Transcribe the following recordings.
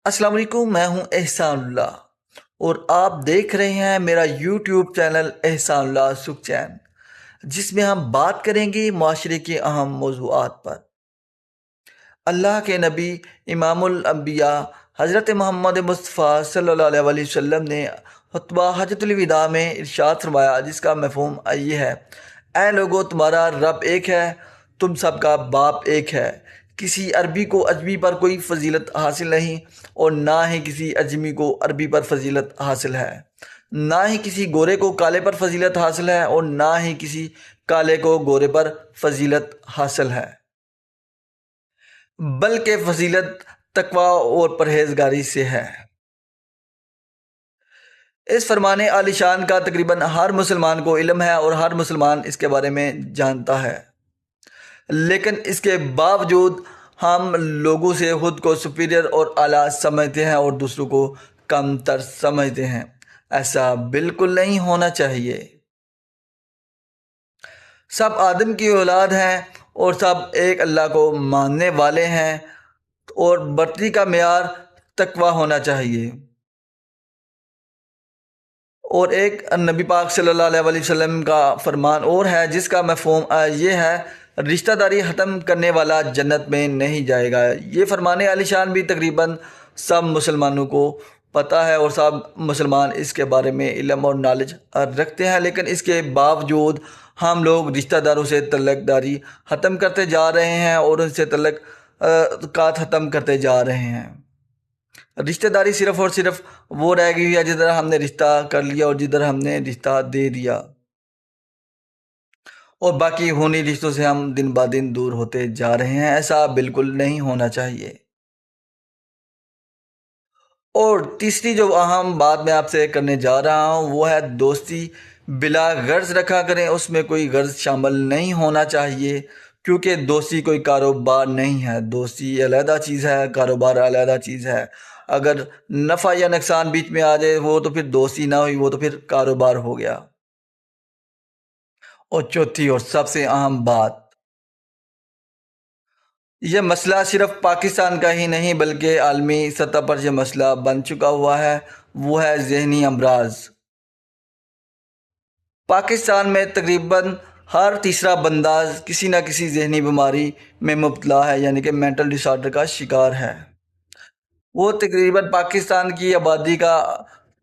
السلام علیکم، میں ہوں احسان اللہ اور آپ دیکھ رہے ہیں میرا یوٹیوب چینل احسان اللہ سکھ چین، جس میں ہم بات کریں گے معاشرے کے اہم موضوعات پر۔ اللہ کے نبی امام الانبیاء حضرت محمد مصطفیٰ صلی اللہ علیہ وسلم نے خطبہ حجۃ الوداع میں ارشاد فرمایا، جس کا مفہوم یہ ہے: اے لوگو، تمہارا رب ایک ہے، تم سب کا باپ ایک ہے۔ کسی عربی کو عجمی پر کوئی فضیلت حاصل نہیں، اور نہ ہی کسی عجمی کو عربی پر فضیلت حاصل ہے۔ نہ ہی کسی گورے کو کالے پر فضیلت حاصل ہے، اور نہ ہی کسی کالے کو گورے پر فضیلت حاصل ہے، بلکہ فضیلت تقوی اور پرہیزگاری سے ہے۔ اس فرمان عالی شان کا تقریباً ہر مسلمان کو علم ہے اور ہر مسلمان اس کے بارے میں جانتا ہے، لیکن اس کے باوجود ہم لوگوں سے خود کو سپیریئر اور اعلیٰ سمجھتے ہیں اور دوسروں کو کم تر سمجھتے ہیں۔ ایسا بالکل نہیں ہونا چاہیے۔ سب آدم کی اولاد ہیں اور سب ایک اللہ کو ماننے والے ہیں، اور برتری کا معیار تقوی ہونا چاہیے۔ اور ایک نبی پاک صلی اللہ علیہ وسلم کا فرمان اور ہے، جس کا مفہوم یہ ہے: رشتہ داری ختم کرنے والا جنت میں نہیں جائے گا۔ یہ فرمان عالی شان بھی تقریباً سب مسلمانوں کو پتہ ہے اور سب مسلمان اس کے بارے میں علم اور نالج رکھتے ہیں، لیکن اس کے باوجود ہم لوگ رشتہ داروں سے تعلق داری ختم کرتے جا رہے ہیں اور ان سے تعلقات ختم کرتے جا رہے ہیں۔ رشتہ داری صرف اور صرف وہ رہ گئی ہے جدھر ہم نے رشتہ کر لیا اور جدھر ہم نے رشتہ دے دیا، اور باقی خونی رشتوں سے ہم دن بہ دن دور ہوتے جا رہے ہیں۔ ایسا بالکل نہیں ہونا چاہیے۔ اور تیسری جو اہم بات میں آپ سے کرنے جا رہا ہوں وہ ہے دوستی بلا غرض رکھا کریں، اس میں کوئی غرض شامل نہیں ہونا چاہیے، کیونکہ دوستی کوئی کاروبار نہیں ہے۔ دوستی علیحدہ چیز ہے، کاروبار علیحدہ چیز ہے۔ اگر نفع یا نقصان بیچ میں آ جائے وہ تو پھر دوستی نہ ہوئی، وہ تو پھر کاروبار ہو گیا۔ اور چوتھی اور سب سے اہم بات، یہ مسئلہ صرف پاکستان کا ہی نہیں بلکہ عالمی سطح پر یہ مسئلہ بن چکا ہوا ہے، وہ ہے ذہنی امراض۔ پاکستان میں تقریباً ہر تیسرا بندہ کسی نہ کسی ذہنی بیماری میں مبتلا ہے، یعنی کہ مینٹل ڈس آرڈر کا شکار ہے۔ وہ تقریباً پاکستان کی آبادی کا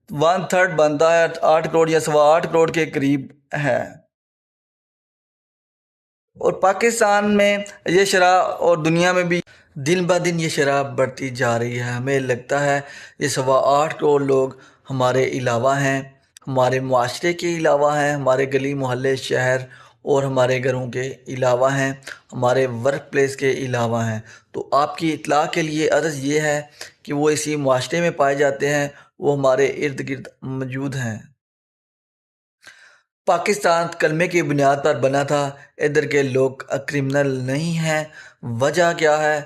1/3 بنتا ہے، 8 کروڑ یا 8.25 کروڑ کے قریب ہے۔ اور پاکستان میں یہ شرح اور دنیا میں بھی دن بہ دن یہ شرح بڑھتی جا رہی ہے۔ ہمیں لگتا ہے یہ 8.25 کروڑ لوگ ہمارے علاوہ ہیں، ہمارے معاشرے کے علاوہ ہیں، ہمارے گلی محلے شہر اور ہمارے گھروں کے علاوہ ہیں، ہمارے ورک پلیس کے علاوہ ہیں۔ تو آپ کی اطلاع کے لیے عرض یہ ہے کہ وہ اسی معاشرے میں پائے جاتے ہیں، وہ ہمارے ارد گرد موجود ہیں۔ پاکستان کلمے کی بنیاد پر بنا تھا، ادھر کے لوگ کرمنل نہیں ہیں۔ وجہ کیا ہے؟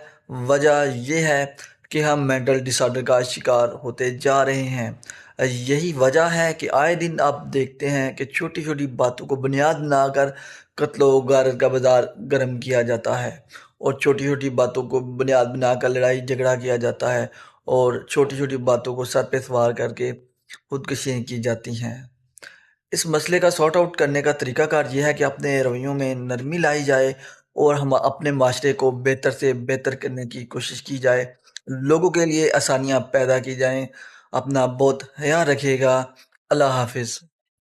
وجہ یہ ہے کہ ہم مینٹل ڈس آرڈر کا شکار ہوتے جا رہے ہیں۔ یہی وجہ ہے کہ آئے دن آپ دیکھتے ہیں کہ چھوٹی چھوٹی باتوں کو بنیاد بنا کر قتل و غارت کا بازار گرم کیا جاتا ہے، اور چھوٹی چھوٹی باتوں کو بنیاد بنا کر لڑائی جھگڑا کیا جاتا ہے، اور چھوٹی چھوٹی باتوں کو سر پہ سوار کر کے خودکشیاں کی جاتی ہیں۔ اس مسئلے کا سارٹ آؤٹ کرنے کا طریقہ کار یہ ہے کہ اپنے رویوں میں نرمی لائی جائے اور ہم اپنے معاشرے کو بہتر سے بہتر کرنے کی کوشش کی جائے، لوگوں کے لیے آسانیاں پیدا کی جائیں۔ اپنا بہت خیال رکھیے گا۔ اللہ حافظ۔